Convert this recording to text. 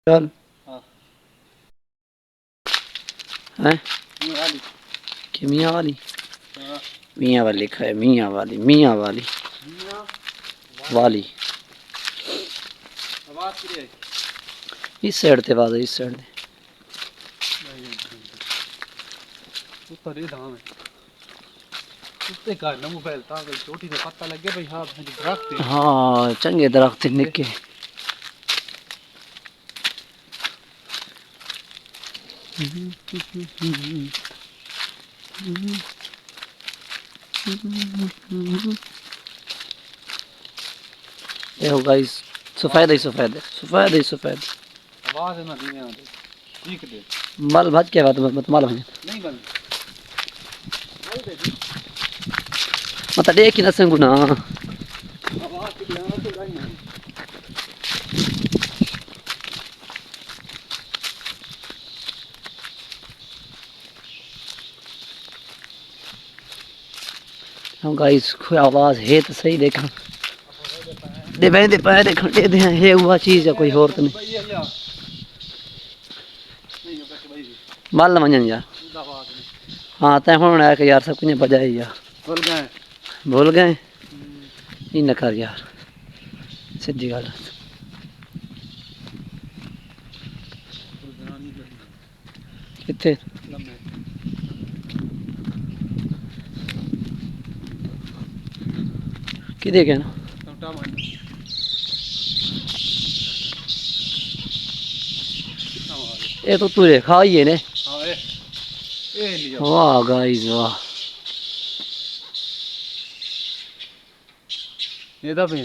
चल हाँ हैं ये वाली कि मियाँ वाली हाँ मियाँ वाली लिखा है मियाँ वाली मियाँ वाली मियाँ वाली आवाज़ की है इस साइड ते आवाज़ है इस साइड ते ऊपर ही धाम है उत्ते का ना मोबाइल ताकि छोटी से पता लगे भाई हाँ दरख्त है हाँ चंगे दरख्त निके देखो गाइस सफेद ही सफेद है सफेद ही सफेद आवाज़ है ना धीमे आते ठीक दे माल भाज के बात मत माल भाज नहीं बंद मत देख ना संगु ना आवाज़ की ध्यान तो नहीं है हम गाइस कोई आवाज़ है तो सही देखा दे पे देख दे है हुआ चीज़ है कोई और तो नहीं भाई ये या नहीं बैठ भाई माल ना मंजन यार आवाज़ नहीं हाँ तय हुन आया कि यार सब कुछ बजाए यार बोल गए भूल गए नहीं न कर यार सीधी गल कितने लम्बे कि देखे ना टोटा मान कितना आ गया ये तो तुझे खाइए ने हाँ ये लिया वाह गाइस वाह ये दबे